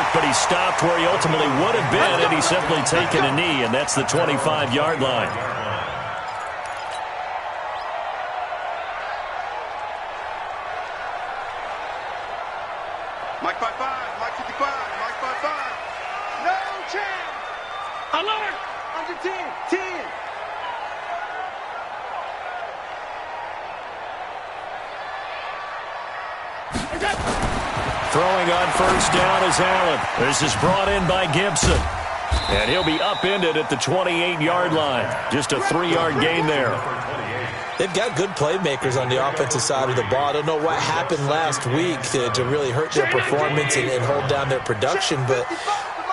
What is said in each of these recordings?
work, but he stopped where he ultimately would have been had he simply taken a knee, and that's the 25-yard line. Mike 5-5, Mike 55, Mike 5-5. No chance. Alert! Under 10, 10. Throwing on first down is Allen. This is brought in by Gibson. And he'll be upended at the 28-yard line. Just a 3-yard gain there. They've got good playmakers on the offensive side of the ball. I don't know what happened last week to really hurt their performance and hold down their production, but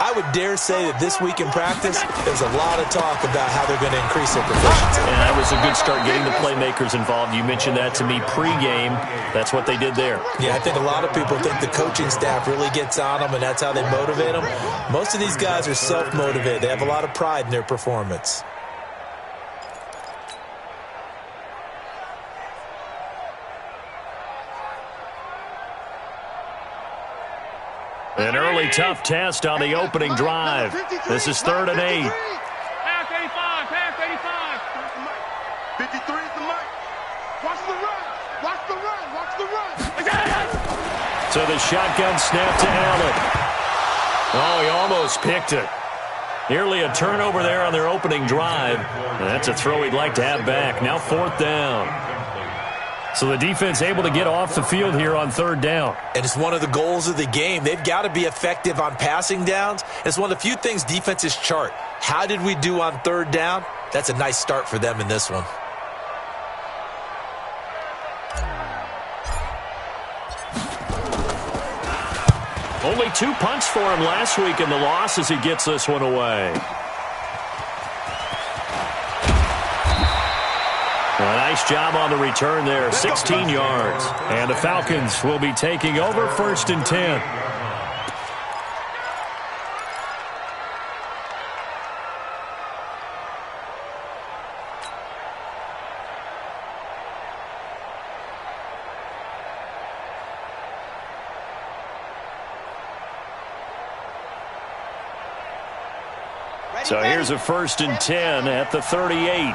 I would dare say that this week in practice, there's a lot of talk about how they're going to increase their proficiency. And that was a good start getting the playmakers involved. You mentioned that to me pregame. That's what they did there. Yeah, I think a lot of people think the coaching staff really gets on them, and that's how they motivate them. Most of these guys are self-motivated. They have a lot of pride in their performance. An early tough test on the opening drive. This is 3rd and 8. Pass 85, pass 85. 53 is the mic. Watch the run. Watch the run. Watch the run. So the shotgun snap to Allen. Oh, he almost picked it. Nearly a turnover there on their opening drive. And that's a throw he'd like to have back. Now 4th down. So the defense able to get off the field here on 3rd down. And it's one of the goals of the game. They've got to be effective on passing downs. It's one of the few things defenses chart. How did we do on 3rd down? That's a nice start for them in this one. Only 2 punts for him last week in the loss as he gets this one away. A nice job on the return there, 16 yards. And the Falcons will be taking over 1st and 10. So here's a 1st and 10 at the 38.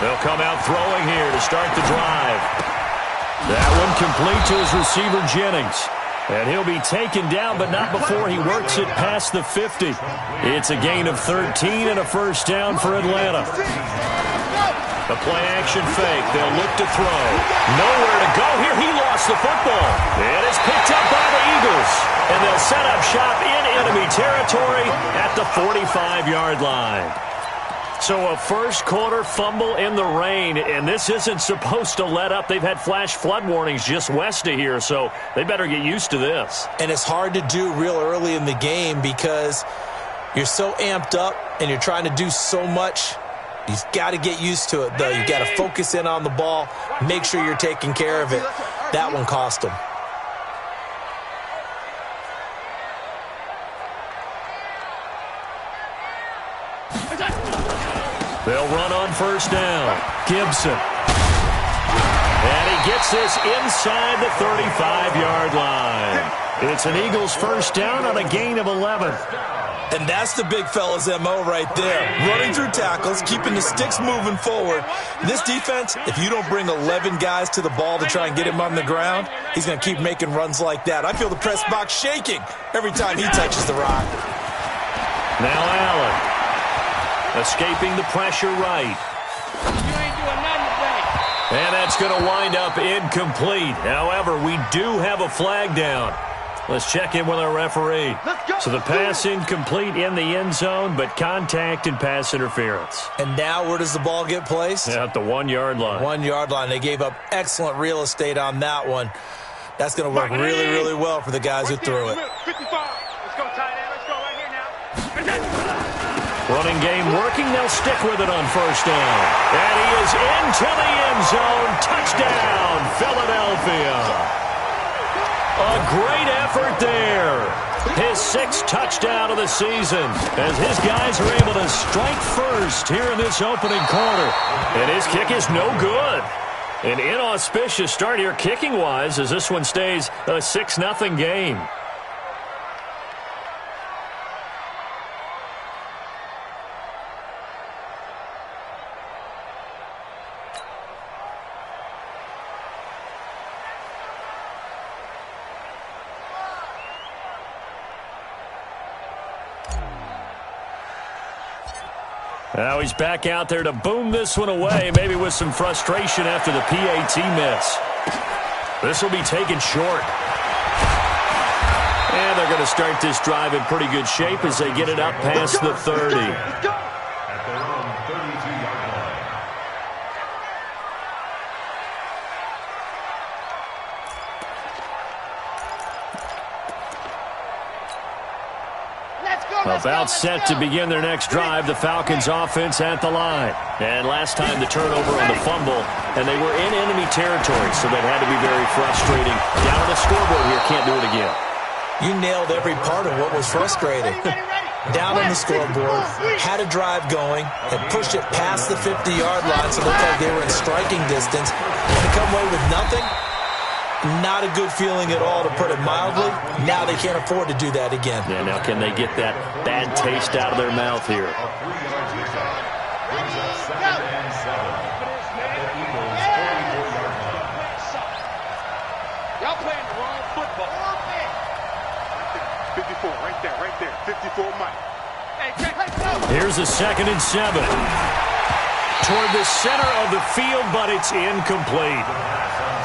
They'll come out throwing here to start the drive. That one complete to his receiver, Jennings. And he'll be taken down, but not before he works it past the 50. It's a gain of 13 and a 1st down for Atlanta. The play-action fake. They'll look to throw. Nowhere to go here. He lost the football. It is picked up by the Eagles. And they'll set up shop in enemy territory at the 45-yard line. So a first-quarter fumble in the rain, and this isn't supposed to let up. They've had flash flood warnings just west of here, so they better get used to this. And it's hard to do real early in the game because you're so amped up and you're trying to do so much. You've got to get used to it, though. You've got to focus in on the ball, make sure you're taking care of it. That one cost them. They'll run on 1st down. Gibson. And he gets this inside the 35-yard line. It's an Eagles 1st down on a gain of 11. And that's the big fella's MO right there. Running through tackles, keeping the sticks moving forward. This defense, if you don't bring 11 guys to the ball to try and get him on the ground, he's going to keep making runs like that. I feel the press box shaking every time he touches the rock. Now Allen. Escaping the pressure right. You ain't doing nothing today. And that's going to wind up incomplete. However, we do have a flag down. Let's check in with our referee. So the pass incomplete in the end zone, but contact and pass interference. And now where does the ball get placed? At the 1-yard line. 1-yard line. They gave up excellent real estate on that one. That's going to work really, really well for the guys who threw it. 55. Let's go, tight end. Let's go right here now. Running game working. They'll stick with it on 1st down. And he is into the end zone. Touchdown, Philadelphia. A great effort there. His 6th touchdown of the season as his guys are able to strike first here in this opening quarter. And his kick is no good. An inauspicious start here kicking-wise as this one stays a 6-0 game. Now he's back out there to boom this one away, maybe with some frustration after the PAT miss. This will be taken short. And they're going to start this drive in pretty good shape as they get it up past the 30. About set to begin their next drive, the Falcons offense at the line. And last time the turnover on the fumble, and they were in enemy territory, so that had to be very frustrating. Down on the scoreboard here, can't do it again. You nailed every part of what was frustrating. Down on the scoreboard, had a drive going, had pushed it past the 50-yard line, so it looked like they were in striking distance, and to come away with nothing. Not a good feeling at all, to put it mildly. Now they can't afford to do that again. Yeah, now can they get that bad taste out of their mouth here? Y'all playing the wrong football. 54, right there. 54, Mike. Here's a 2nd and 7. Toward the center of the field, but it's incomplete.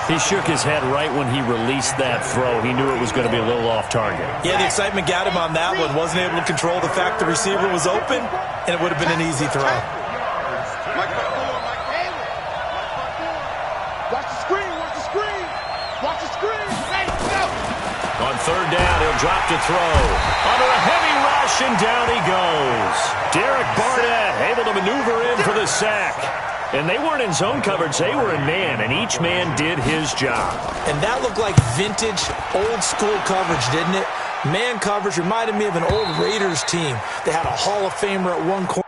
He shook his head right when he released that throw. He knew it was going to be a little off target. Yeah, the excitement got him on that one. Wasn't able to control the fact the receiver was open, and it would have been an easy throw. Watch the screen. Watch the screen. On 3rd down, he'll drop to throw. Under a heavy rush, and down he goes. Derek Barnett able to maneuver in for the sack. And they weren't in zone coverage. They were in man, and each man did his job. And that looked like vintage, old-school coverage, didn't it? Man coverage reminded me of an old Raiders team. They had a Hall of Famer at one corner.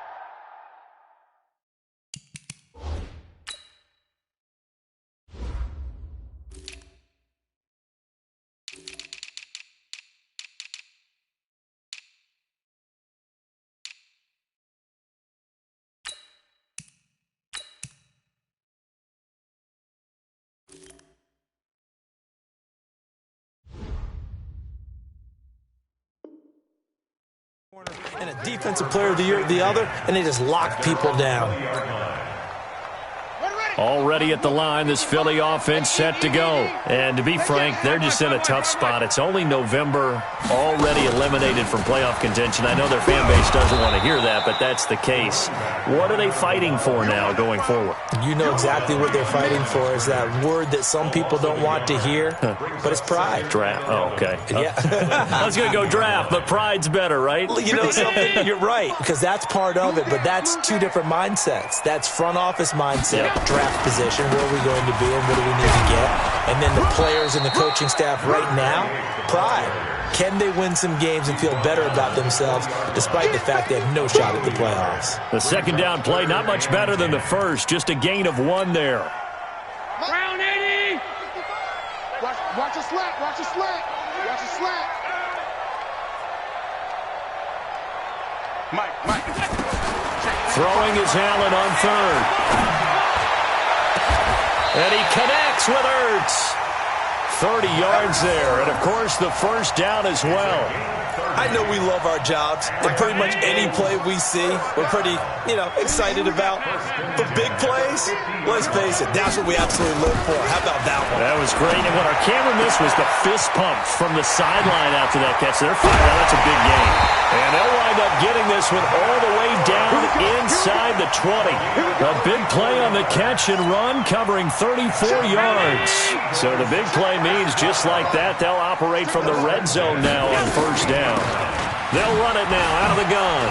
And a defensive player of the year at the other, and they just lock people down. Already at the line, this Philly offense set to go. And to be frank, they're just in a tough spot. It's only November, already eliminated from playoff contention. I know their fan base doesn't want to hear that, but that's the case. What are they fighting for now going forward? You know exactly what they're fighting for is that word that some people don't want to hear, but it's pride. Draft. Oh, okay. Yeah. I was going to go draft, but pride's better, right? You know something? You're right, because that's part of it, but that's two different mindsets. That's front office mindset, draft position, where are we going to be and what do we need to get? And then the players and the coaching staff right now, pride. Can they win some games and feel better about themselves despite the fact they have no shot at the playoffs? The 2nd down play, not much better than the first, just a gain of 1 there. Round 80! Watch a slant. Mike. Throwing is Allen on 3rd. And he connects with Ertz. 30 yards there, and of course the 1st down as well. I know we love our jobs, and pretty much any play we see, we're pretty, excited about. But big plays, let's face it, that's what we absolutely live for. How about that one? That was great, and what our camera missed was the fist pump from the sideline after that catch. They're fired out. That's a big game. And they'll wind up getting this one all the way down inside the 20. A big play on the catch and run, covering 34 yards. So the big play means just like that, they'll operate from the red zone now on 1st down. They'll run it now out of the gun.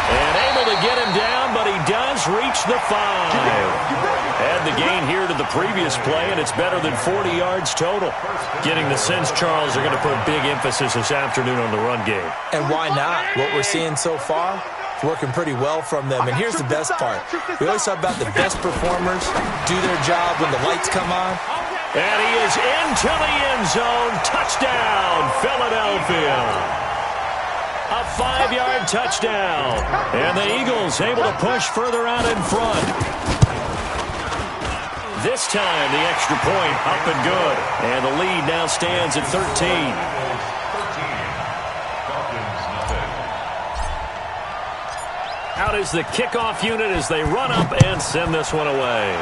And able to get him down, but he does reach the 5. Add the gain here to the previous play, and it's better than 40 yards total. Getting the sense, Charles, they're going to put a big emphasis this afternoon on the run game. And why not? What we're seeing so far, working pretty well from them. And here's the best part. We always talk about the best performers do their job when the lights come on. And he is into the end zone. Touchdown, Philadelphia. A 5-yard touchdown. And the Eagles able to push further out in front. This time, the extra point up and good. And the lead now stands at 13. Out is the kickoff unit as they run up and send this one away.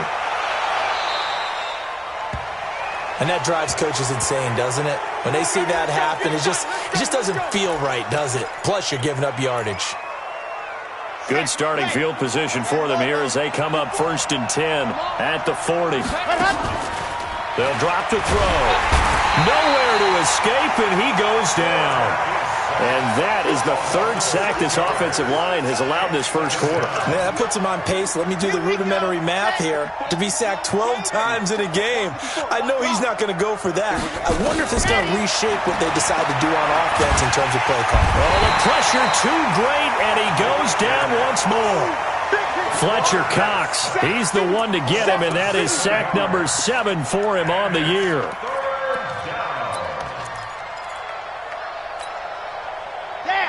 And that drives coaches insane, doesn't it? When they see that happen, it just doesn't feel right, does it? Plus, you're giving up yardage. Good starting field position for them here as they come up 1st and 10 at the 40. They'll drop to throw. Nowhere to escape, and he goes down. And that is the 3rd sack this offensive line has allowed this first quarter. Yeah, that puts him on pace. Let me do the rudimentary math here. To be sacked 12 times in a game. I know he's not going to go for that. I wonder if it's going to reshape what they decide to do on offense in terms of play call. Oh, the pressure too great, and he goes down once more. Fletcher Cox, he's the one to get him, and that is sack number 7 for him on the year.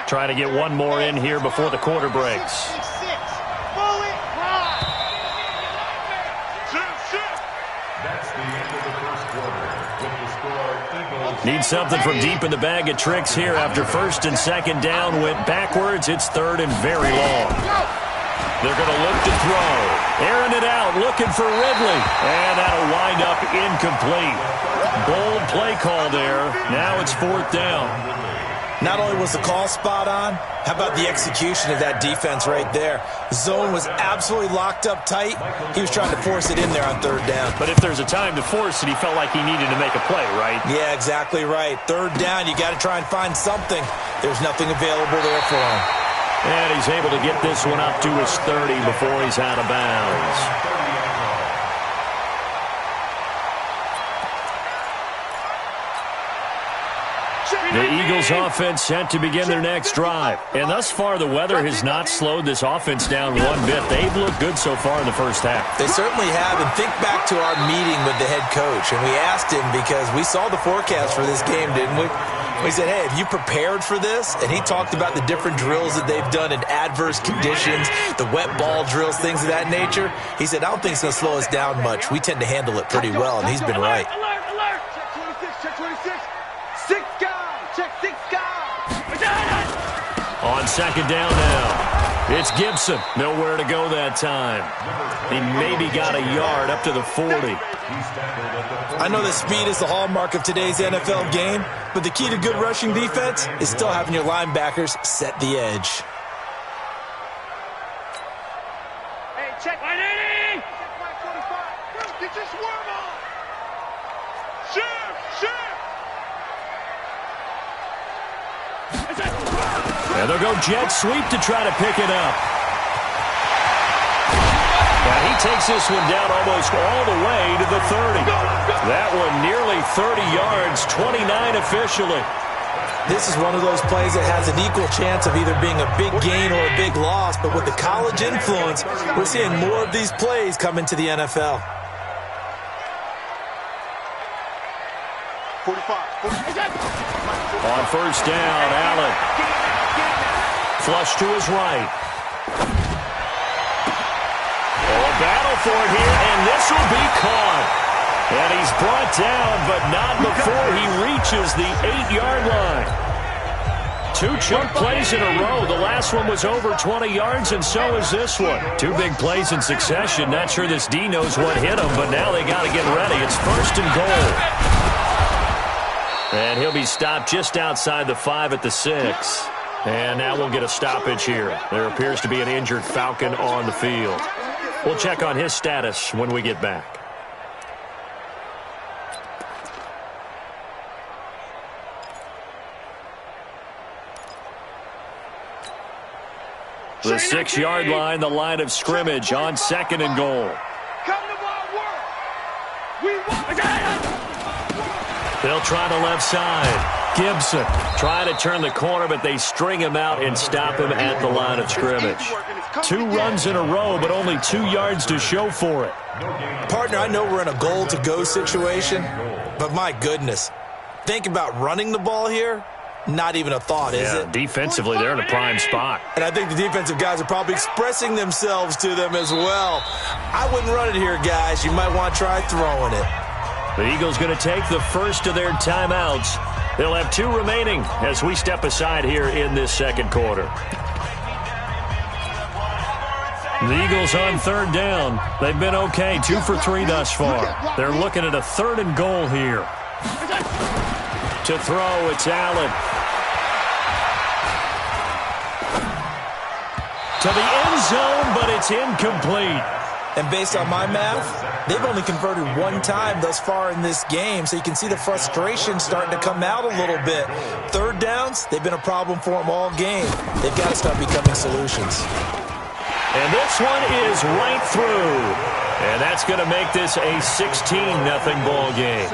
Trying to get one more in here before the quarter breaks. Need something from deep in the bag of tricks here after 1st and 2nd down went backwards. It's 3rd and very long. They're going to look to throw. Airing it out, looking for Ridley. And that'll wind up incomplete. Bold play call there. Now it's 4th down. Not only was the call spot on, how about the execution of that defense right there? Zone was absolutely locked up tight. He was trying to force it in there on 3rd down. But if there's a time to force it, he felt like he needed to make a play, right? Yeah, exactly right. 3rd down, you got to try and find something. There's nothing available there for him. And he's able to get this one up to his 30 before he's out of bounds. The Eagles offense set to begin their next drive. And thus far, the weather has not slowed this offense down one bit. They've looked good so far in the first half. They certainly have. And think back to our meeting with the head coach. And we asked him because we saw the forecast for this game, didn't we? We said, hey, have you prepared for this? And he talked about the different drills that they've done in adverse conditions, the wet ball drills, things of that nature. He said, I don't think it's going to slow us down much. We tend to handle it pretty well, and he's been right. Alert! Check 26. 6 guys. Check 6 guys. On 2nd down now. It's Gibson. Nowhere to go that time. He maybe got a yard up to the 40. I know that speed is the hallmark of today's NFL game, but the key to good rushing defense is still having your linebackers set the edge. Hey, check 180. Get your swerve on. Shift. And they'll go jet sweep to try to pick it up. And he takes this one down almost all the way to the 30. That one nearly 30 yards, 29 officially. This is one of those plays that has an equal chance of either being a big gain or a big loss, but with the college influence, we're seeing more of these plays come into the NFL. 45. On 1st down, Allen. Flush to his right. Oh, battle for it here, and this will be caught. And he's brought down, but not before he reaches the 8-yard line. 2 chunk plays in a row. The last one was over 20 yards, and so is this one. 2 big plays in succession. Not sure this D knows what hit him, but now they got to get ready. It's 1st and goal. And he'll be stopped just outside the 5 at the 6. And now we'll get a stoppage here. There appears to be an injured Falcon on the field. We'll check on his status when we get back. The 6-yard line, the line of scrimmage on 2nd and goal. Come to my work. We want. They'll try the left side. Gibson trying to turn the corner, but they string him out and stop him at the line of scrimmage. 2 runs in a row, but only 2 yards to show for it. Partner, I know we're in a goal-to-go situation, but my goodness, think about running the ball here. Not even a thought, is it? Defensively, they're in a prime spot. And I think the defensive guys are probably expressing themselves to them as well. I wouldn't run it here, guys. You might want to try throwing it. The Eagles going to take the first of their timeouts. They'll have 2 remaining as we step aside here in this second quarter. The Eagles on 3rd down. They've been okay, 2 for 3 thus far. They're looking at a 3rd and goal here. To throw, it's Allen. To the end zone, but it's incomplete. And based on my math, they've only converted 1 time thus far in this game, so you can see the frustration starting to come out a little bit. 3rd downs, they've been a problem for them all game. They've got to start becoming solutions. And this one is right through. And that's going to make this a 16-0 ball game.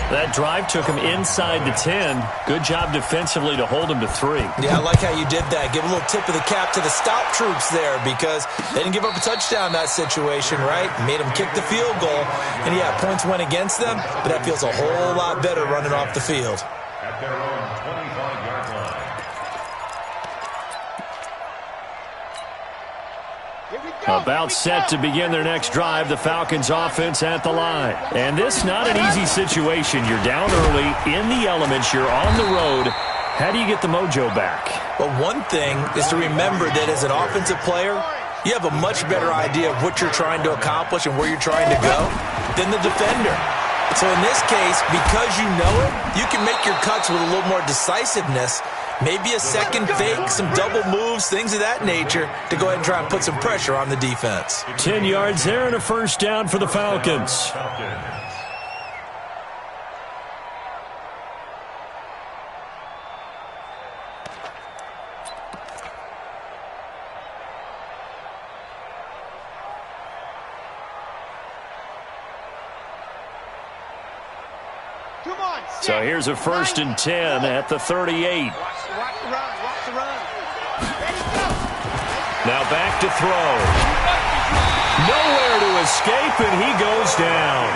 That drive took him inside the 10. Good job defensively to hold him to 3. Yeah, I like how you did that. Give a little tip of the cap to the stop troops there because they didn't give up a touchdown in that situation, right? Made them kick the field goal. And, yeah, points went against them, but that feels a whole lot better running off the field. At their own 25-yard line. About set to begin their next drive, the Falcons offense at the line. And this not an easy situation. You're down early, in the elements, you're on the road. How do you get the mojo back? Well, one thing is to remember that as an offensive player, you have a much better idea of what you're trying to accomplish and where you're trying to go than the defender. So in this case, because you know it, you can make your cuts with a little more decisiveness. Maybe a second fake, some double moves, things of that nature to go ahead and try and put some pressure on the defense. 10 yards there and a 1st down for the Falcons. So here's a 1st and 10 at the 38. Now back to throw. Nowhere to escape, and he goes down.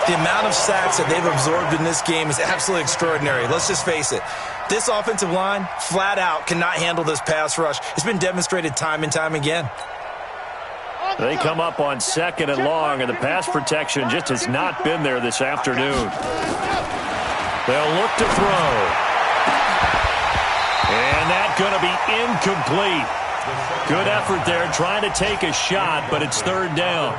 The amount of sacks that they've absorbed in this game is absolutely extraordinary. Let's just face it. This offensive line, flat out, cannot handle this pass rush. It's been demonstrated time and time again. They come up on 2nd and long, and the pass protection just has not been there this afternoon. They'll look to throw. And that's going to be incomplete. Good effort there, trying to take a shot, but it's 3rd down.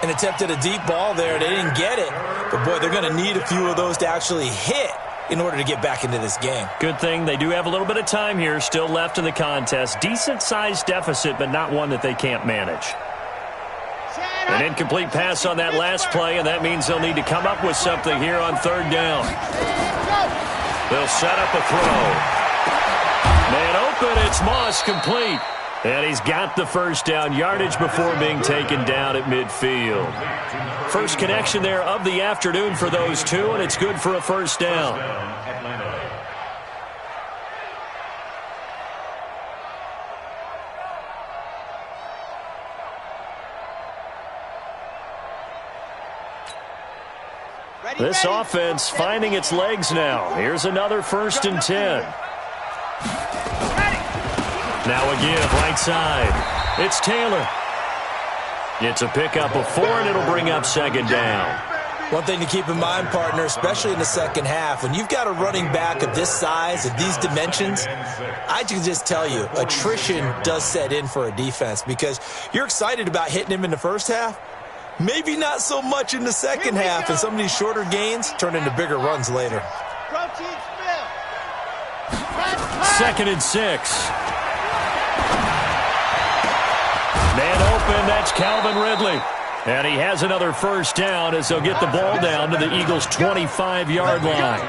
An attempt at a deep ball there. They didn't get it. But, boy, they're going to need a few of those to actually hit in order to get back into this game. Good thing they do have a little bit of time here still left in the contest. Decent-sized deficit, but not one that they can't manage. An incomplete pass on that last play, and that means they'll need to come up with something here on 3rd down. They'll set up a throw. Man open, it's Moss, complete. And he's got the 1st down, yardage before being taken down at midfield. First connection there of the afternoon for those 2, and it's good for a 1st down. This offense finding its legs now. Here's another 1st and 10. Now a give right side. It's Taylor. It's a pickup of 4, and it'll bring up 2nd down. One thing to keep in mind, partner, especially in the second half, when you've got a running back of this size, of these dimensions, I can just tell you, attrition does set in for a defense because you're excited about hitting him in the first half. Maybe not so much in the second half, and some of these shorter gains turn into bigger runs later. 2nd and 6. Man open, that's Calvin Ridley. And he has another 1st down as they'll get the ball down to the Eagles' 25-yard line.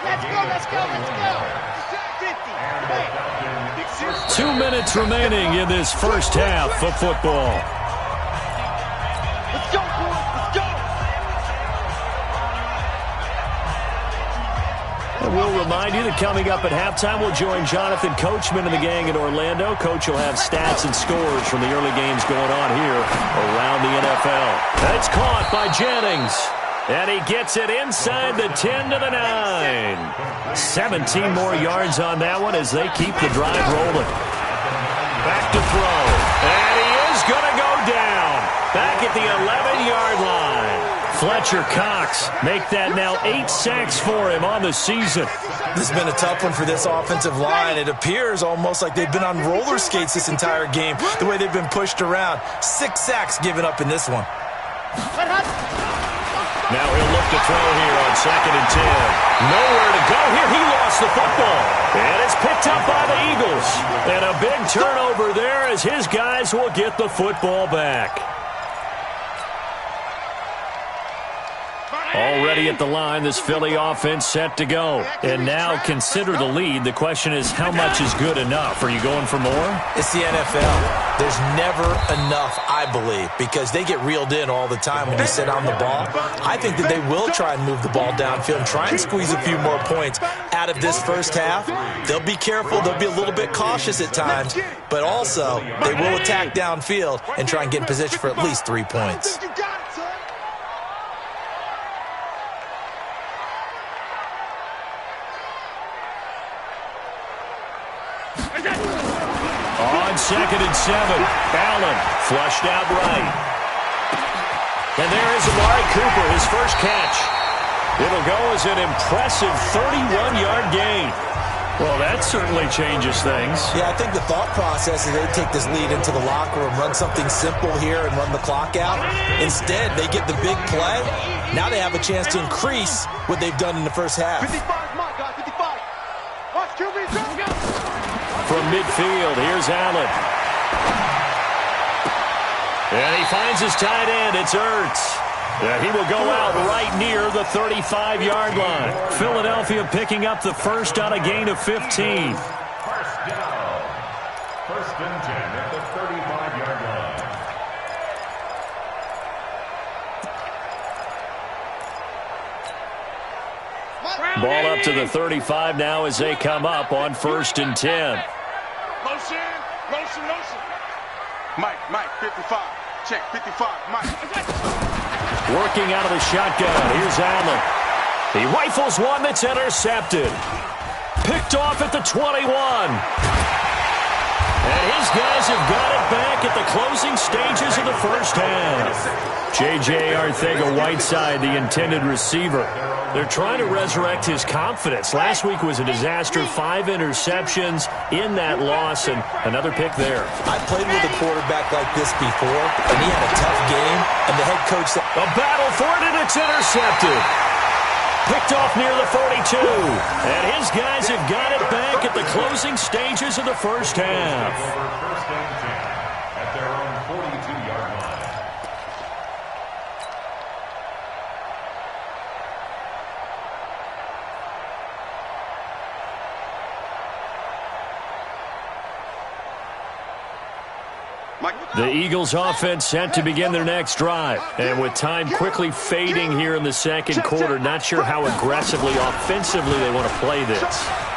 Let's go. 50. 2 minutes remaining in this first half of football. we'll remind you that coming up at halftime, we'll join Jonathan Coachman and the gang in Orlando. Coach will have stats and scores from the early games going on here around the NFL. That's caught by Jennings. And he gets it inside the 10 to the 9. 17 more yards on that one as they keep the drive rolling. Back to throw. And he is going to go down. Back at the 11-yard line. Fletcher Cox make that now 8 sacks for him on the season. This has been a tough one for this offensive line. It appears almost like they've been on roller skates this entire game, the way they've been pushed around. 6 sacks given up in this one. Now he'll look to throw here on 2nd and 10. Nowhere to go here. He lost the football. And it's picked up by the Eagles. And a big turnover there as his guys will get the football back. Already at the line, this Philly offense set to go. And now consider the lead. The question is, how much is good enough? Are you going for more? It's the NFL. There's never enough, I believe, because they get reeled in all the time when you sit on the ball. I think that they will try and move the ball downfield and try and squeeze a few more points out of this first half. They'll be careful. They'll be a little bit cautious at times, but also they will attack downfield and try and get in position for at least 3 points. On 2nd and 7, Allen flushed out right. And there is Amari Cooper, his first catch. It'll go as an impressive 31-yard gain. Well, that certainly changes things. Yeah, I think the thought process is they take this lead into the locker room, run something simple here and run the clock out. Instead, they get the big play. Now they have a chance to increase what they've done in the first half. 55, my God, 55. Watch QB, go. From midfield, here's Allen. And he finds his tight end. It's Ertz. He will go out right near the 35-yard line. Philadelphia picking up the first on a gain of 15. First down. 1st and 10 at the 35-yard line. Ball up to the 35 now as they come up on 1st and 10. Motion. Mike, 55. Check, 55, Mike. Working out of the shotgun. Here's Allen. He rifles one that's intercepted. Picked off at the 21. And his guys have got it back at the closing stages of the first half. J.J. Arcega-Whiteside, the intended receiver. They're trying to resurrect his confidence. Last week was a disaster. 5 interceptions in that loss, and another pick there. I played with a quarterback like this before, and he had a tough game, and the head coach said, a battle for it, and it's intercepted. Picked off near the 42. And his guys have got it back at the closing stages of the first half. First and 10 at their own 42-yard line. The Eagles offense set to begin their next drive. And with time quickly fading here in the second quarter, not sure how aggressively, offensively they want to play this.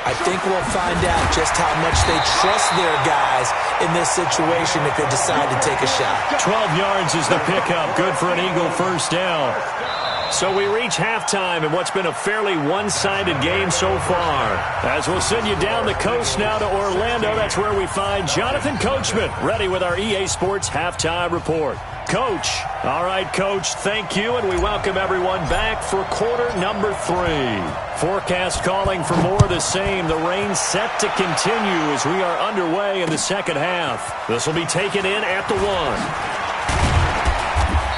I think we'll find out just how much they trust their guys in this situation if they decide to take a shot. 12 yards is the pickup. Good for an Eagle first down. So we reach halftime in what's been a fairly one-sided game so far. As we'll send you down the coast now to Orlando, that's where we find Jonathan Coachman, ready with our EA Sports Halftime Report. Coach. All right, Coach, thank you, and we welcome everyone back for quarter number 3. Forecast calling for more of the same. The rain set to continue as we are underway in the second half. This will be taken in at the 1.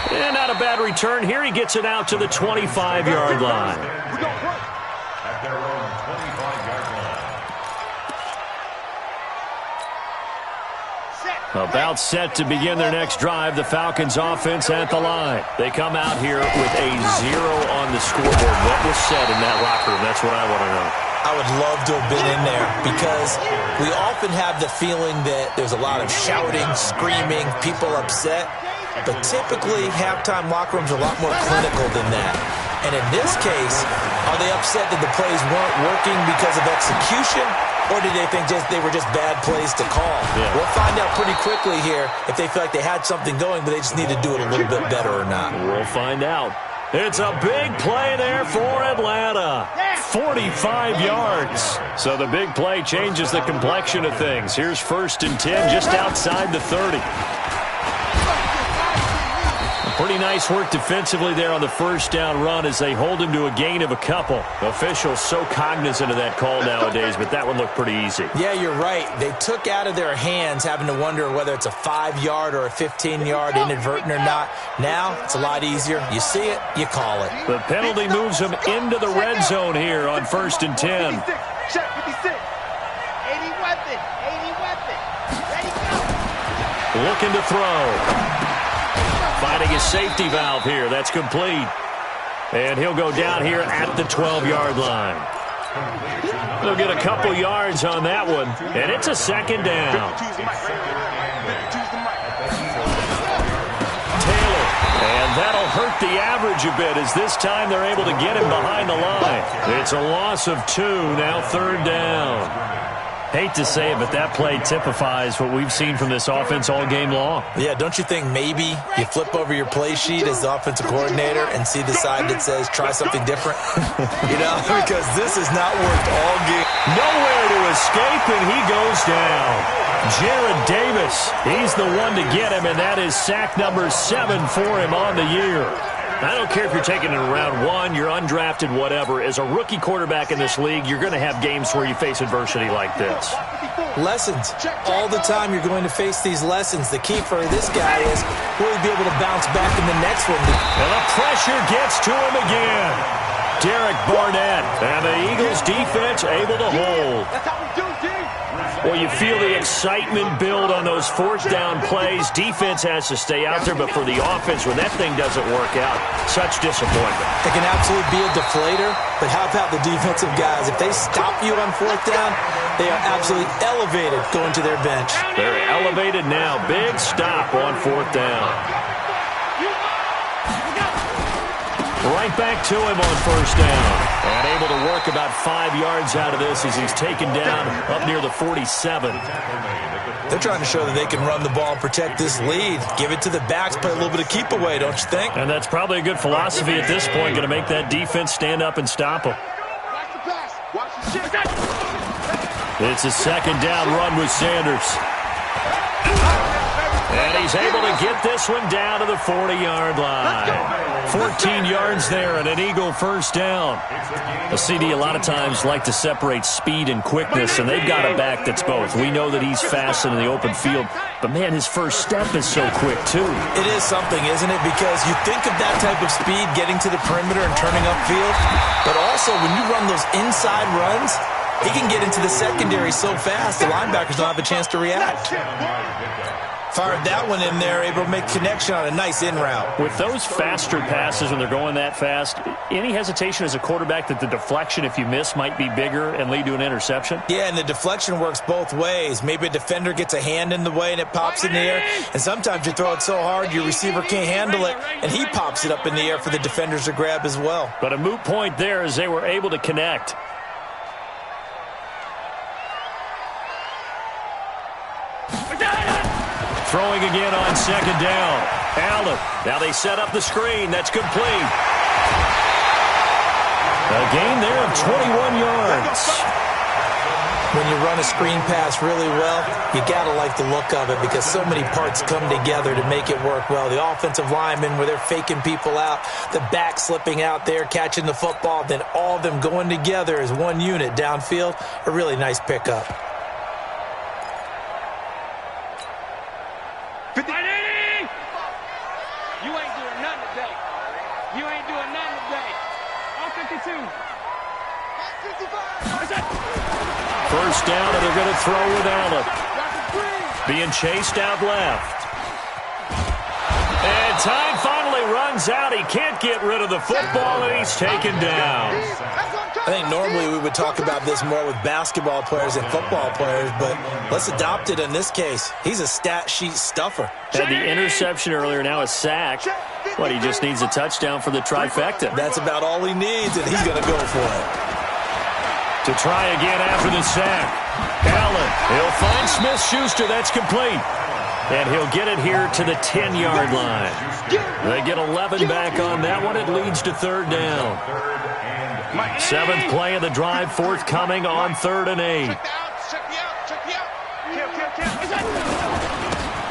And not a bad return here. He gets it out to the 25-yard line. At their own 25-yard line. About set to begin their next drive. The Falcons offense at the line. They come out here with a 0 on the scoreboard. What was said in that locker room? That's what I want to know. I would love to have been in there because we often have the feeling that there's a lot of shouting, screaming, people upset. but typically halftime locker rooms are a lot more clinical than that. And in this case, are they upset that the plays weren't working because of execution, or did they think they were just bad plays to call? Yeah. We'll find out pretty quickly here if they feel like they had something going, but they just need to do it a little bit better or not. We'll find out. It's a big play there for Atlanta. 45 yards. So the big play changes the complexion of things. Here's 1st and 10 just outside the 30. Pretty nice work defensively there on the first down run as they hold him to a gain of a couple. Officials so cognizant of that call nowadays, but that one looked pretty easy. Yeah, you're right. They took out of their hands having to wonder whether it's a 5-yard or a 15-yard inadvertent or not. Now, it's a lot easier. You see it, you call it. The penalty moves them into the red zone here on 1st and 10. Check 56. 80 weapon. 80 weapon. Ready, go. Looking to throw. Finding his safety valve here. That's complete. And he'll go down here at the 12-yard line. They'll get a couple yards on that one, and it's a 2nd down. Taylor, and that'll hurt the average a bit as this time they're able to get him behind the line. It's a loss of 2, now 3rd down. Hate to say it, but that play typifies what we've seen from this offense all game long. Yeah, don't you think maybe you flip over your play sheet as the offensive coordinator and see the side that says try something different? You know, because this has not worked all game. Nowhere to escape, and he goes down. Jared Davis, he's the one to get him, and that is sack number 7 for him on the year. I don't care if you're taking it in round 1, you're undrafted, whatever. As a rookie quarterback in this league, you're going to have games where you face adversity like this. Lessons. All the time you're going to face these lessons. The key for this guy is will he be able to bounce back in the next one? And the pressure gets to him again. Derek Barnett and the Eagles defense able to hold. That's how we do, G. Well, you feel the excitement build on those 4th down plays. Defense has to stay out there, but for the offense, when that thing doesn't work out, such disappointment. It can absolutely be a deflator, but how about the defensive guys? If they stop you on 4th down, they are absolutely elevated going to their bench. They're elevated now. Big stop on 4th down. Right back to him on 1st down. And able to work about 5 yards out of this as he's taken down up near the 47. They're trying to show that they can run the ball and protect this lead. Give it to the backs, play a little bit of keep away, don't you think? And that's probably a good philosophy at this point, going to make that defense stand up and stop him. Watch the pass. Watch the shit. It's a 2nd down run with Sanders. And he's able to get this one down to the 40-yard line. 14 yards there and an Eagle 1st down. A CD a lot of times like to separate speed and quickness, and they've got a back that's both. We know that he's fast in the open field, but, man, his first step is so quick, too. It is something, isn't it? Because you think of that type of speed getting to the perimeter and turning upfield, but also when you run those inside runs, he can get into the secondary so fast the linebackers don't have a chance to react. Fired that one in there, able to make connection on a nice in route. With those faster passes when they're going that fast, any hesitation as a quarterback that the deflection, if you miss, might be bigger and lead to an interception? Yeah, and the deflection works both ways. Maybe a defender gets a hand in the way and it pops in the air, and sometimes you throw it so hard your receiver can't handle it, and he pops it up in the air for the defenders to grab as well. But a moot point there as they were able to connect. Throwing again on 2nd down. Allen. Now they set up the screen. That's complete. A gain there of 21 yards. When you run a screen pass really well, you got to like the look of it because so many parts come together to make it work well. The offensive linemen, where they're faking people out, the back slipping out there, catching the football, then all of them going together as one unit downfield. A really nice pickup. You ain't doing nothing today. You ain't doing nothing today. All 52. 1st down, and they're going to throw with Allen. Being chased out left. And time finally finally runs out. He can't get rid of the football, and he's taken down. I think normally we would talk about this more with basketball players and football players, but let's adopt it in this case. He's a stat sheet stuffer. Had the interception earlier, now a sack. But he just needs a touchdown for the trifecta. That's about all he needs, and he's going to go for it. To try again after the sack. Allen, he'll find Smith-Schuster. That's complete. And he'll get it here to the 10-yard line. They get 11 back on that one. It leads to third down. 7th play of the drive, forthcoming on 3rd and 8.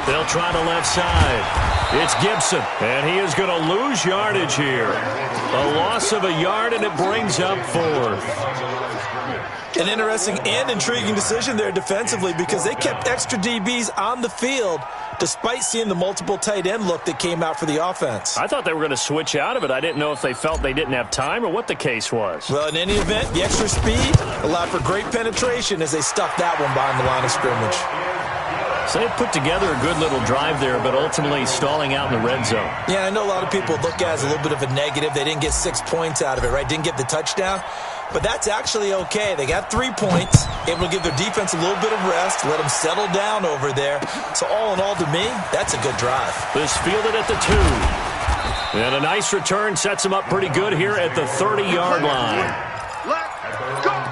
They'll try the left side. It's Gibson, and he is going to lose yardage here. A loss of a yard, and it brings up 4th. An interesting and intriguing decision there defensively because they kept extra DBs on the field despite seeing the multiple tight end look that came out for the offense. I thought they were going to switch out of it. I didn't know if they felt they didn't have time or what the case was. Well, in any event, the extra speed allowed for great penetration as they stuffed that one behind the line of scrimmage. So they put together a good little drive there, but ultimately stalling out in the red zone. Yeah, I know a lot of people look at it as a little bit of a negative. They didn't get 6 points out of it, right? Didn't get the touchdown. But that's actually okay. They got 3 points, able to give their defense a little bit of rest, let them settle down over there. So all in all, to me, that's a good drive. This fielded at the 2. And a nice return sets them up pretty good here at the 30-yard line. Let's go.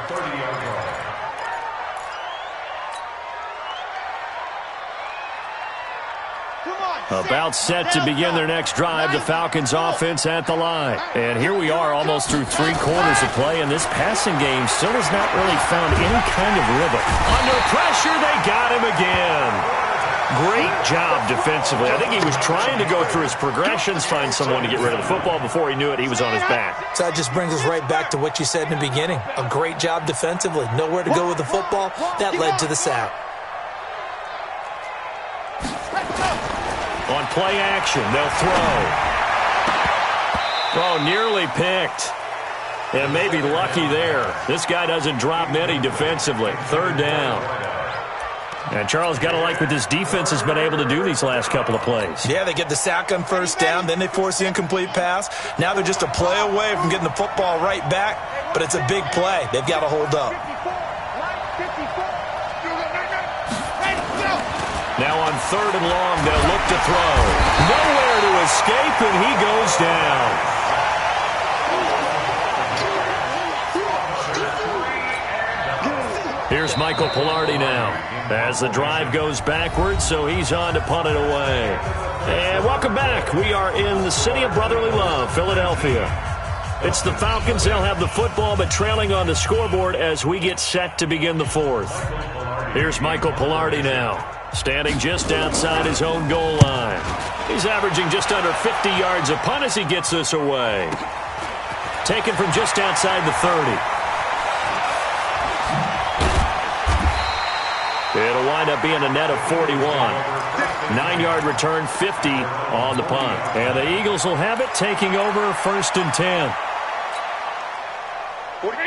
About set to begin their next drive, the Falcons offense at the line. And here we are almost through 3 quarters of play, and this passing game still has not really found any kind of rhythm. Under pressure, they got him again. Great job defensively. I think he was trying to go through his progressions, find someone to get rid of the football. Before he knew it, he was on his back. So that just brings us right back to what you said in the beginning. A great job defensively. Nowhere to go with the football. That led to the sack. On play action, they'll throw. Oh, nearly picked. And maybe lucky there. This guy doesn't drop many defensively. 3rd down. And Charles, got to like what this defense has been able to do these last couple of plays. Yeah, they get the sack on 1st down, then they force the incomplete pass. Now they're just a play away from getting the football right back, but it's a big play. They've got to hold up. Now on 3rd and long, they'll look to throw. Nowhere to escape, and he goes down. Here's Michael Pilardi now as the drive goes backwards, so he's on to punt it away. And welcome back. We are in the city of brotherly love, Philadelphia. It's the Falcons. They'll have the football, but trailing on the scoreboard as we get set to begin the 4th. Here's Michael Pilardi now, standing just outside his own goal line. He's averaging just under 50 yards a punt as he gets this away. Taken from just outside the 30. It'll wind up being a net of 41. 9-yard return, 50 on the punt. And the Eagles will have it, taking over 1st and 10.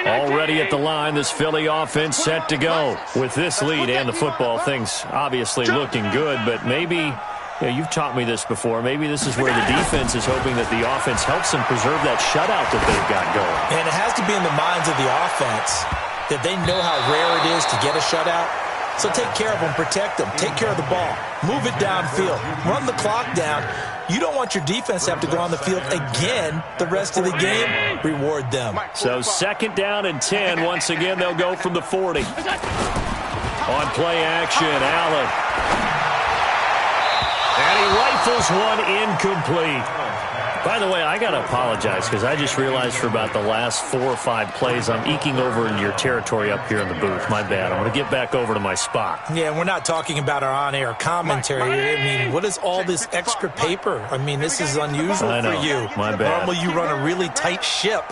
Already at the line, this Philly offense set to go. With this lead and the football, things obviously looking good, but maybe, you've taught me this before, maybe this is where the defense is hoping that the offense helps them preserve that shutout that they've got going. And it has to be in the minds of the offense that they know how rare it is to get a shutout. So take care of them, protect them, take care of the ball, move it downfield, run the clock down. You don't want your defense to have to go on the field again the rest of the game. Reward them. So 2nd down and 10. Once again, they'll go from the 40. On play action, Allen. And he rifles one incomplete. By the way, I got to apologize because I just realized for about the last 4 or 5 plays I'm eking over into your territory up here in the booth. My bad. I'm going to get back over to my spot. Yeah, we're not talking about our on-air commentary. I mean, what is all this extra paper? I mean, this is unusual for you. My bad. Normally you run a really tight ship.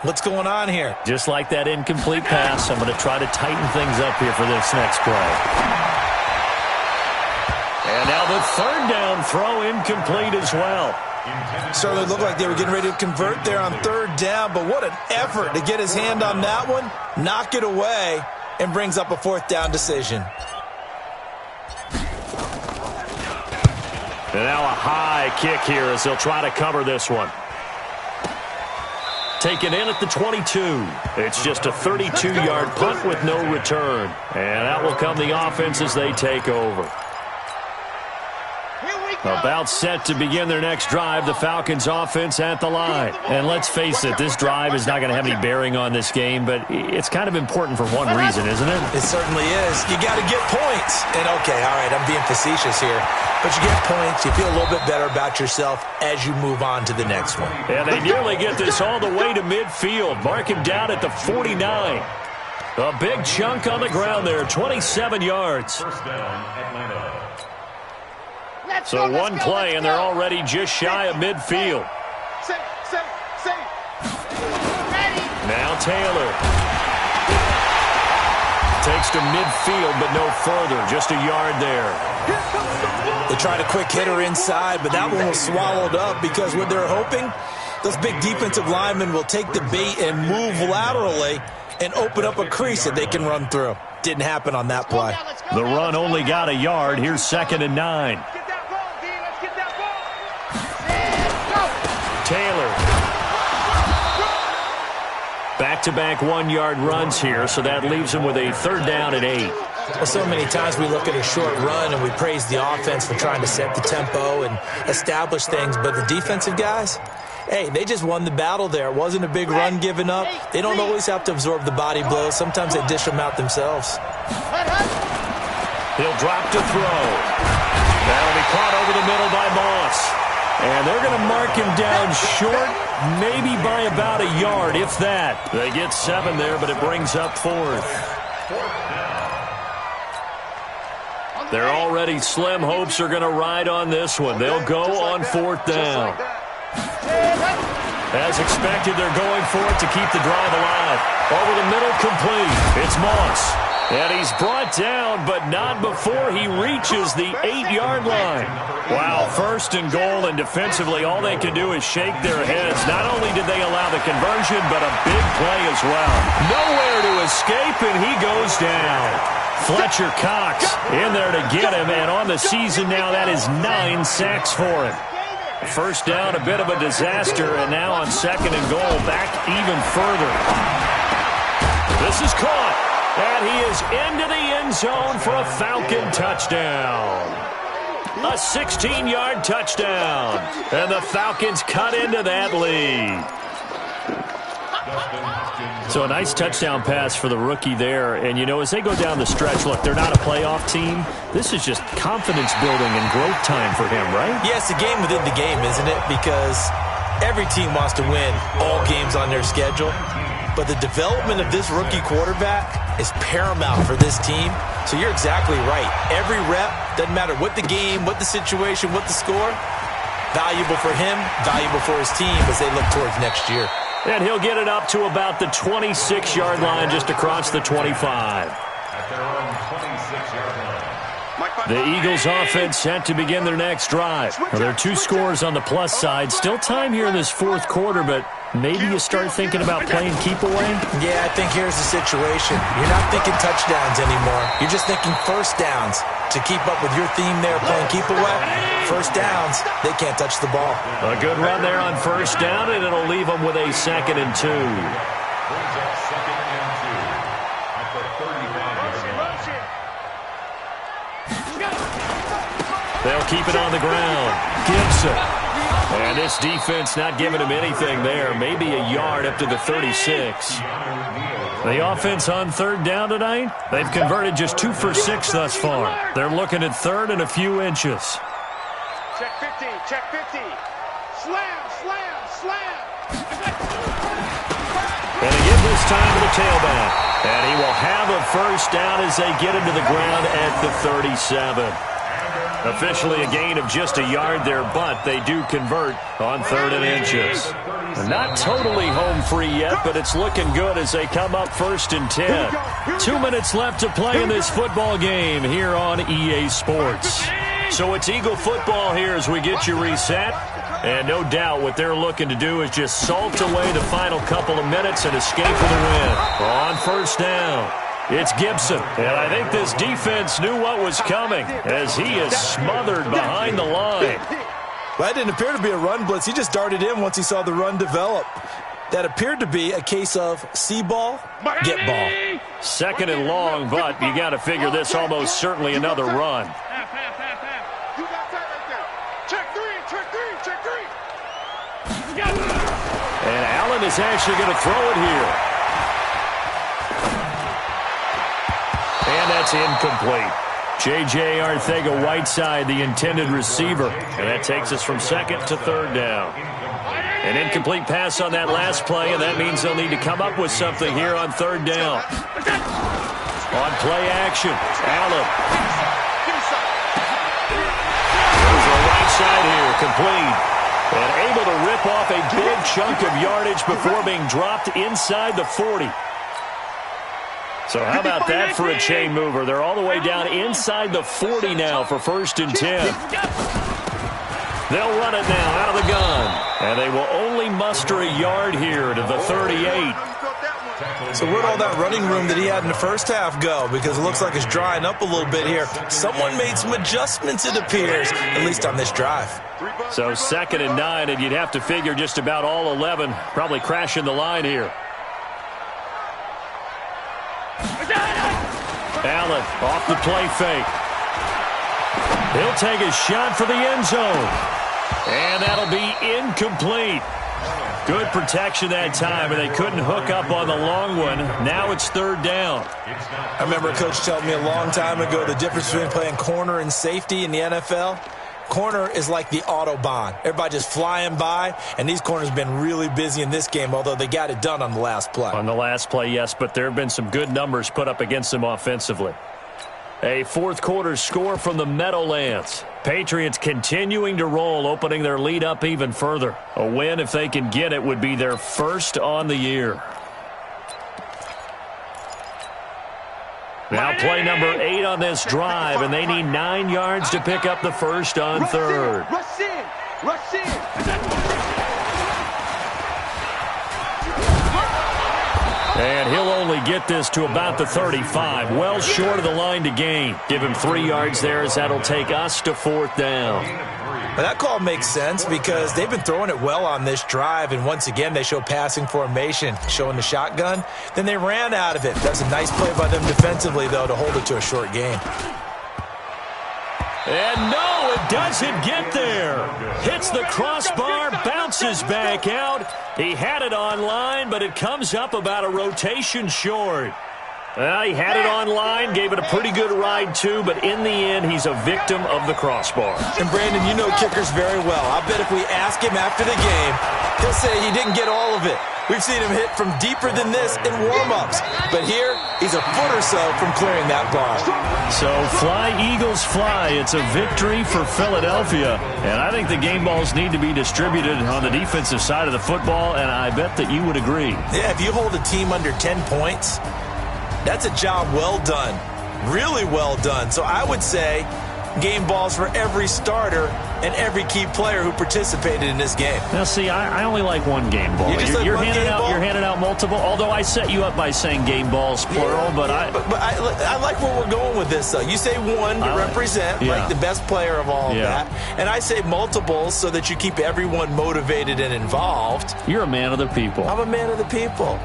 What's going on here? Just like that incomplete pass, I'm going to try to tighten things up here for this next play. And now the 3rd down throw incomplete as well. Certainly looked like they were getting ready to convert there on 3rd down, but what an effort to get his hand on that one, knock it away, and brings up a 4th down decision. And now a high kick here as they'll try to cover this one. Taken in at the 22. It's just a 32-yard punt with no return. And out will come the offense as they take over. About set to begin their next drive, the Falcons offense at the line. And let's face it, this drive is not going to have any bearing on this game, but it's kind of important for one reason, isn't it? It certainly is. You got to get points. And okay, all right, I'm being facetious here. But you get points, you feel a little bit better about yourself as you move on to the next one. And they nearly get this all the way to midfield. Mark him down at the 49. A big chunk on the ground there, 27 yards. First down, Atlanta. So one play, and they're already just shy of midfield. Now Taylor. Takes to midfield, but no further. Just a yard there. They tried a quick hitter inside, but that one was swallowed up because what they're hoping, those big defensive linemen will take the bait and move laterally and open up a crease that they can run through. Didn't happen on that play. The run only got a yard. Here's 2nd and 9. Taylor. Back-to-back 1-yard runs here, so that leaves him with a 3rd down and 8. Well, so many times we look at a short run and we praise the offense for trying to set the tempo and establish things, but the defensive guys, hey, they just won the battle there. It wasn't a big run given up. They don't always have to absorb the body blows. Sometimes they dish them out themselves. He'll drop to throw. That'll be caught over the middle by Moss. And they're going to mark him down short, maybe by about a yard, if that. They get 7 there, but it brings up 4th. Their already slim hopes are going to ride on this one. They'll go on 4th down. As expected, they're going for it to keep the drive alive. Over the middle, complete. It's Moss. And he's brought down, but not before he reaches the 8-yard line. Wow, 1st and goal, and defensively, all they can do is shake their heads. Not only did they allow the conversion, but a big play as well. Nowhere to escape, and he goes down. Fletcher Cox in there to get him, and on the season now, that is 9 sacks for him. 1st down, a bit of a disaster, and now on 2nd and goal, back even further. This is caught, and he is into the end zone for a Falcon touchdown. A 16-yard touchdown, and the Falcons cut into that lead. So a nice touchdown pass for the rookie there. And, you know, as they go down the stretch, look, they're not a playoff team. This is just confidence building and growth time for him, right? Yeah, it's a game within the game, isn't it? Because every team wants to win all games on their schedule. But the development of this rookie quarterback is paramount for this team. So you're exactly right. Every rep, doesn't matter what the game, what the situation, what the score, valuable for him, valuable for his team as they look towards next year. And he'll get it up to about the 26-yard line just across the 25. At their own 26-yard line. The Eagles offense set to begin their next drive. Well, there are 2 scores on the plus side. Still time here in this 4th quarter, but maybe you start thinking about playing keep away? Yeah, I think here's the situation. You're not thinking touchdowns anymore. You're just thinking 1st downs. To keep up with your theme there, playing keep away, 1st downs, they can't touch the ball. A good run there on 1st down, and it'll leave them with a 2nd and 2. Brings up 2nd and 2 at the 35-yard line. They'll keep it on the ground. Gibson. And this defense not giving him anything there. Maybe a yard up to the 36. The offense on 3rd down tonight, they've converted just 2 for 6 thus far. They're looking at 3rd and a few inches. Check 50, check 50. Slam, slam, slam. And they give this time to the tailback. And he will have a 1st down as they get him to the ground at the 37. Officially a gain of just a yard there, but they do convert on 3rd and inches. Not totally home free yet, but it's looking good as they come up 1st and 10. 2 minutes left to play in this football game here on EA Sports. So it's Eagle football here as we get you reset. And no doubt what they're looking to do is just salt away the final couple of minutes and escape for the win. On 1st down, It's Gibson. And I think this defense knew what was coming as he is smothered behind the line. Well, that didn't appear to be a run blitz. He just darted in once he saw the run develop. That appeared to be a case of see ball, get ball. Second and long, but you got to figure this almost certainly another run. You got that right there. Check three, check three, check three. And Allen is actually going to throw it here. And that's incomplete. J.J. Arcega-Whiteside, the intended receiver. And that takes us from second to third down. An incomplete pass on that last play, and that means they'll need to come up with something here on third down. On play action, Allen. Goes to the right side here, complete. And able to rip off a big chunk of yardage before being dropped inside the 40. So how about that for a chain mover? They're all the way down inside the 40 now for 1st and 10. They'll run it now out of the gun. And they will only muster a yard here to the 38. So where'd all that running room that he had in the first half go? Because it looks like it's drying up a little bit here. Someone made some adjustments, it appears, at least on this drive. So 2nd and 9, and you'd have to figure just about all 11 probably crashing the line here. Allen off the play fake. He'll take a shot for the end zone. And that'll be incomplete. Good protection that time, and they couldn't hook up on the long one. Now it's 3rd down. I remember a coach telling me a long time ago the difference between playing corner and safety in the NFL. Corner is like the Autobahn. Everybody just flying by, and these corners have been really busy in this game, although they got it done on the last play. On the last play, yes, but there have been some good numbers put up against them offensively. A 4th quarter score from the Meadowlands. Patriots continuing to roll, opening their lead up even further. A win, if they can get it, would be their first on the year. Now play number 8 on this drive, and they need 9 yards to pick up the first on 3rd. Rush in, rush in. And he'll only get this to about the 35, well short of the line to gain. Give him 3 yards there as that'll take us to 4th down. But that call makes sense because they've been throwing it well on this drive, and once again they show passing formation, showing the shotgun. Then they ran out of it. That's a nice play by them defensively, though, to hold it to a short gain. And no, it doesn't get there. Hits the crossbar, bounces back out. He had it online, but it comes up about a rotation short. He had it online, gave it a pretty good ride too, but in the end, he's a victim of the crossbar. And Brandon, you know kickers very well. I bet if we ask him after the game, he'll say he didn't get all of it. We've seen him hit from deeper than this in warm-ups. But here, he's a foot or so from clearing that bar. So fly, Eagles, fly. It's a victory for Philadelphia. And I think the game balls need to be distributed on the defensive side of the football, and I bet that you would agree. Yeah, if you hold a team under 10 points, that's a job well done. Really well done. So I would say game balls for every starter and every key player who participated in this game. Now, see, I only like one game ball. You're handing out multiple, although I set you up by saying game balls, plural, yeah, but I like where we're going with this, though. You say one to represent, like the best player of all of that, and I say multiples so that you keep everyone motivated and involved. You're a man of the people. I'm a man of the people.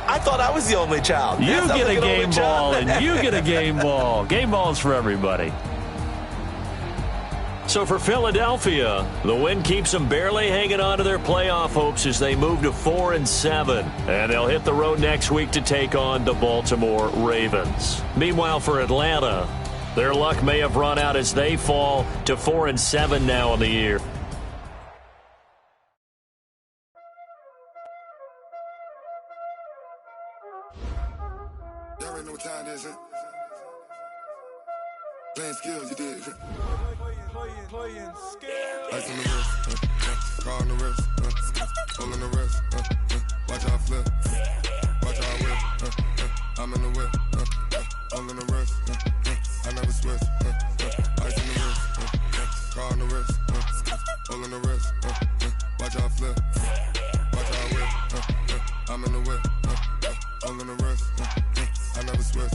I thought I was the only child. You get a game ball, and you get a game ball. Game balls for everybody. So for Philadelphia, the win keeps them barely hanging on to their playoff hopes as they move to 4-7. And they'll hit the road next week to take on the Baltimore Ravens. Meanwhile, for Atlanta, their luck may have run out as they fall to 4-7 now in the year. Y'all already know what time it is, playing skills, you did. Playing skills. Ice on the wrist, car on the wrist, hole in the wrist, watch how I flip, watch how I whip, I'm in the whip, hole in the wrist, I never switch, ice on the wrist, car on the wrist, hole in the wrist, watch how I flip, watch how I whip, I'm in the whip, hole in the wrist, I never switch.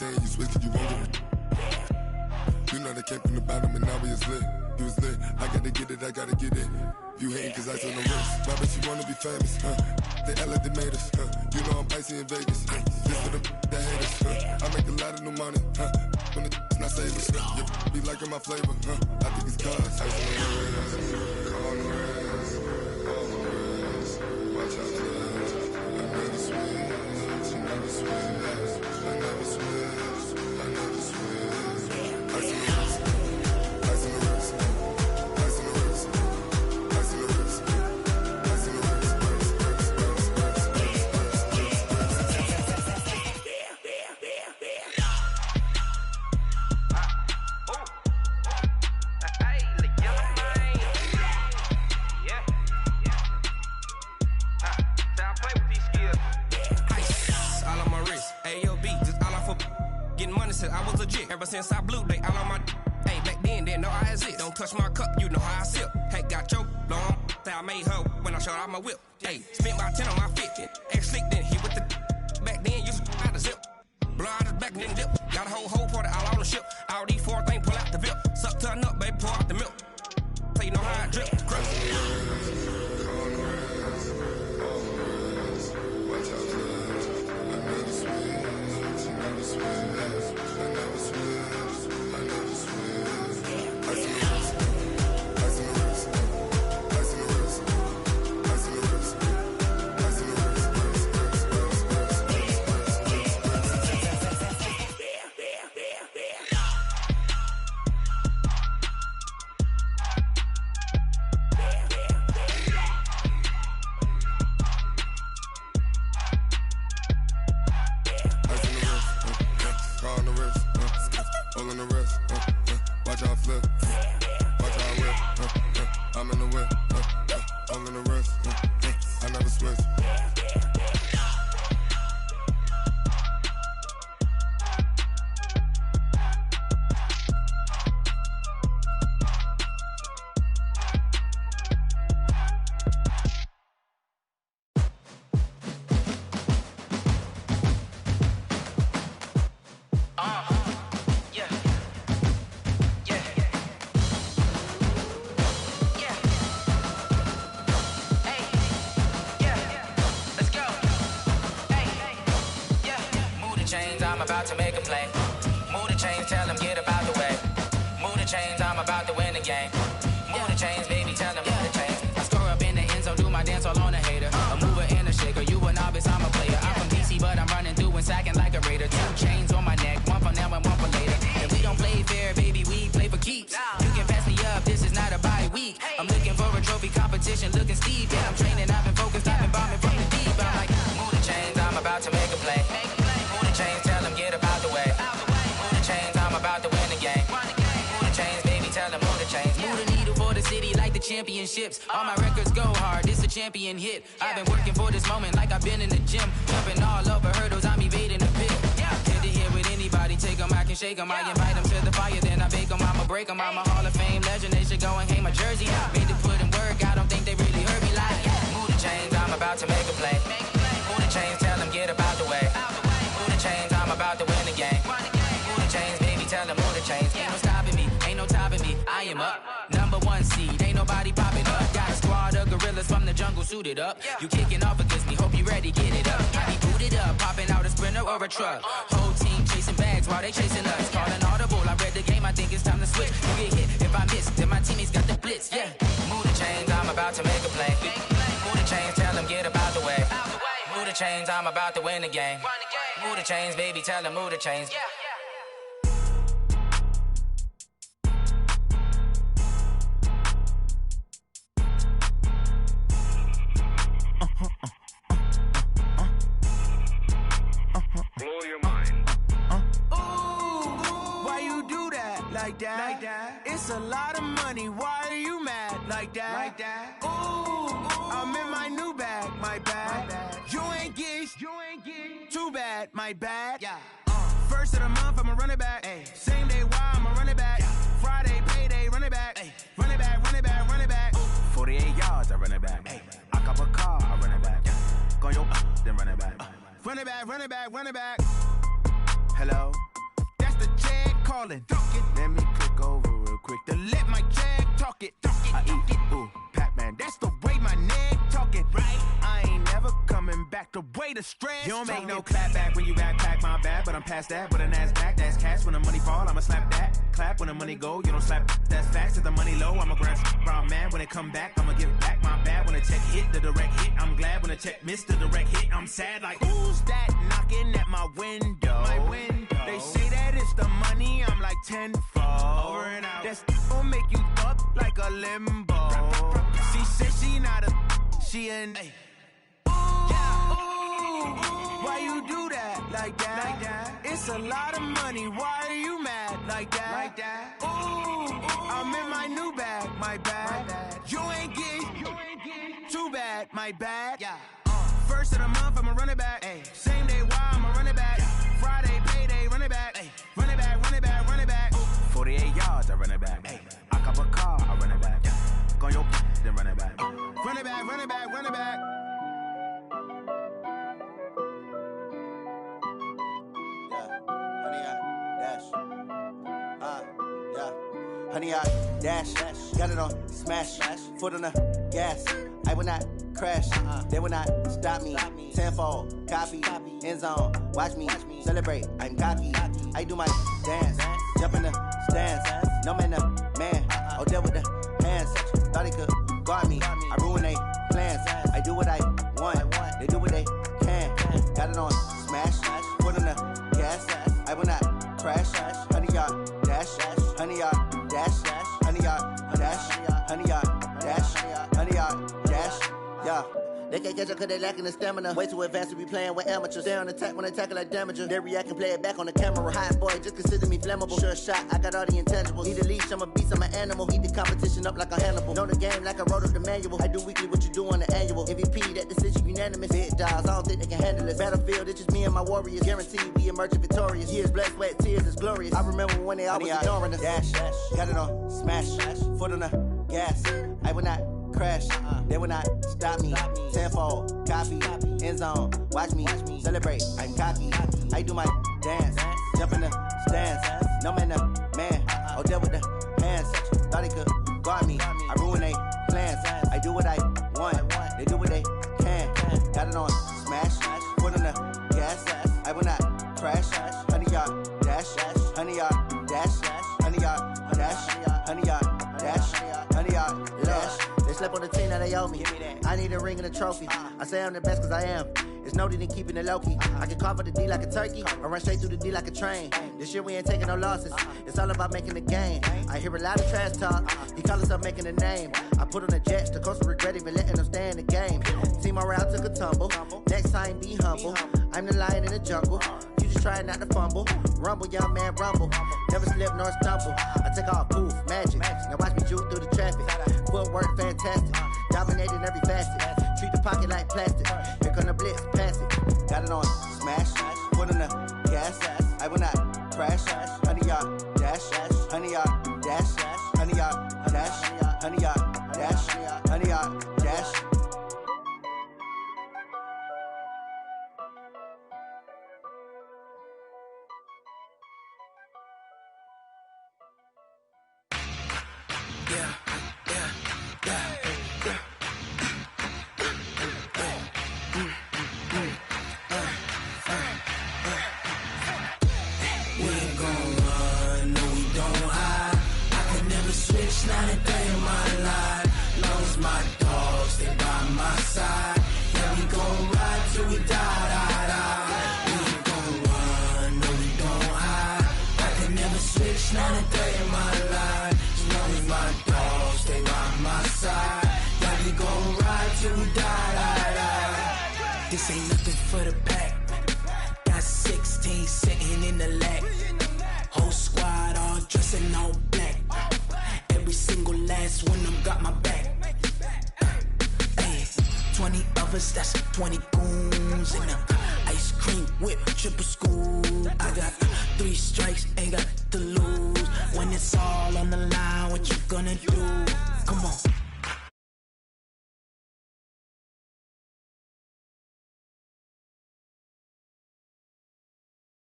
saying you switch, you won't get it. You know they came from the bottom and now we is lit. You was lit, I gotta get it, I gotta get it. You hating cause ice on the wrist. My bitch, you wanna be famous, They Ella, they made us, You know I'm icy in Vegas, This for the that hate us, I make a lot of new money, When the not savers, You be liking my flavor, I think it's cause ice on the wrist, on the wrist, on the wrist. Watch out, I never switch, I never switch, I never switch, I never switch. Ice on the wrist, ice on the wrist, ice on the wrist, ice on the wrist, ice on the wrist. I was legit ever since I blew they all on my hey back then didn't know I exist. Don't touch my cup, you know how I sip. Hey, got your long I made her when I showed out my whip. Hey, spent about 10 on my fit. Ex slick then hit with the back then used to out the zip. Blow out his back then dip. Got a whole party all on the ship. All these four things pull out the VIP. Suck to a nut, baby, pour out the milk. So you know how I drip. I'm about to make a play. Move the chains, tell them get about the way. Move the chains, I'm about to win the game. Move the chains, baby, tell them move the chains. I score up in the end zone, do my dance all on a hater. A mover and a shaker, you a novice, I'm a player. I'm from DC, but I'm running through and sacking like a raider. 2 chains on my neck, one for now and one for later. And we don't play fair, baby, we play for keeps. You can pass me up, this is not a bye week. I'm looking for a trophy competition, looking steep. Yeah, I'm training, I've been focused, I've been bombing from the deep. I'm like, move the chains, I'm about to make a play. Move the chains, tell them get about the way. Move the chains, I'm about to win the game. Move the chains, baby, tell them move the chains. Move the needle for the city like the championships. All my records go hard, this a champion hit. I've been working for this moment like I've been in the gym. Jumping all over hurdles, I'm evading the pit. Head to head with anybody, take them, I can shake them. I invite them to the fire, then I bake them, I'ma break them. I'm a Hall of Fame legend, they should go and hang my jersey. Made to put in work, I don't think they really heard me like move the chains, I'm about to make a play. Move the chains, tell them get about the way. Move the chains, I'm about to win the game. Move the chains, baby, tell them move the chains. Ain't no stopping me, ain't no topping me, I am up. Number 1 seed, ain't nobody popping up. Got a squad of gorillas from the jungle suited up. You kicking off against me, hope you ready, get it up. I be booted up, popping out a Sprinter or a truck. Whole team chasing bags while they chasing us. Calling audible, I read the game, I think it's time to switch. You get hit, if I miss, then my teammates got the blitz, yeah. Move the chains, I'm about to make a play. Move the chains, tell them get about the way. Move the chains, I'm about to win the game. Move the chains, baby, tell them move the chains. Blow your mind. Why you do that? Like that? It's a lot of money. Why are you mad? Like that? I'm in my new bag. My bad. You ain't get. Too bad. My bad. Yeah. First of the month, I'ma run it back. Same day, why I'ma run it back. Friday, payday, run it back. Run it back, run it back, run it back. 48 yards, I run it back. I cop a car, I run it back. Go yo, then run it back. Run it back, run it back, run it back. Hello, ballin'. Let me click over real quick to let my jag talk it. I eat, ooh, Pac-Man, that's the way my neck talking. Right? I ain't never coming back the way the stress. You don't make no clap back when you backpack, my bad, but I'm past that. But an ass back, that's cash. When the money fall, I'ma slap that. Clap when the money go, you don't slap. That's facts. If the money low, I'ma grab brown man. When it come back, I'ma give back my bad. When the check hit, the direct hit, I'm glad. When the check missed, the direct hit, I'm sad. Like, who's that knocking at my window? My window. They say that it's the money, I'm like tenfold. Over and out. That's gon' make you up like a limbo. She said she not a, she an. Ay. Why you do that like that? It's a lot of money. Why are you mad like that? Ooh, I'm in my new bag, my bad. You ain't getting too bad, my bad. First of the month, I'ma run it back. Same day, why I'ma run it back. Friday, payday, run it back. Run it back, run it back, run it back. 48 yards, I run it back. I cop a car, I run it back. Go on your then run it back. Run it back, run it back, run it back. Honey, I dash, got it on smash, foot on the gas. I will not crash, they will not stop me. Tenfold, copy, end zone, watch me celebrate. I'm cocky, I do my dance, jump in the stands. No man, the man, oh deal with the hands. Thought he could guard me, I ruin they plans. I do what I want, they do what they can. Got it on smash, foot on the gas. I will not crash, honey, y'all dash, honey, y'all dash, honey, y'all dash, honey, y'all dash, honey, y'all dash, yeah. They can't catch up cause they lacking the stamina. Way too advanced to be playing with amateurs. Stay on attack when they tackle like damager. They react and play it back on the camera. Hot boy, just consider me flammable. Sure shot, I got all the intangibles. Need a leash, I'm a beast, I'm an animal. Eat the competition up like a Hannibal. Know the game like I wrote up the manual. I do weekly what you do on the annual. MVP, that decision unanimous. Big dials, I don't think they can handle it. Battlefield, it's just me and my warriors. Guaranteed we emerge victorious. Years, blood, sweat, tears, it's glorious. I remember when they always ignoring us. Dash, got it on smash, foot on the gas. I will not crash, they will not stop me. Tenfold, copy, end zone, watch me celebrate. I'm cocky, I do my dance, jump in the stands. No man, the man, oh deal with the hands. Thought he could guard me, I ruin they plans. I do what I want, they do what they can. Got it on smash, foot on the gas. I will not crash, honey, y'all dash, honey, y'all dash, honey, y'all dash, honey, y'all dash, honey, y'all dash. Slept on the team that they owe me. I need a ring and a trophy. I say I'm the best cause I am. It's no need in keeping it low-key. I can carve up the D like a turkey or run straight through the D like a train. This year we ain't taking no losses. It's all about making the game. I hear a lot of trash talk. He call himself making a name. I put on the Jets. The coach will regret even letting them stay in the game. Team morale took a tumble. Next time be humble. I'm the lion in the jungle. You just try not to fumble. Rumble, young man, rumble. Never slip nor stumble. I take off, poof, magic. Now watch me juke through the traffic. Footwork fantastic. Dominating every facet. Treat the pocket like plastic. Here come the blitz, pass it. Got it on smash. Foot on the gas. I will not crash. Honey, y'all dash. Honey, y'all dash. Honey, y'all dash. Honey, y'all dash. Honey, y'all dash. Not a day in my life, long as my dogs stay by my side. Yeah, we gon' ride till we die. We ain't gon' run, no we don't hide. I can never switch, not a day in my life, as long as my dogs stay by my side. Yeah, we gon' ride till we die. This ain't nothing for the pack. Got 16 sitting in the lap. Whole squad all dressing all black. Every single last one of them got my back. Ay, 20 of us, that's 20 goons in the ice cream whip, triple scoop. I got 3 strikes,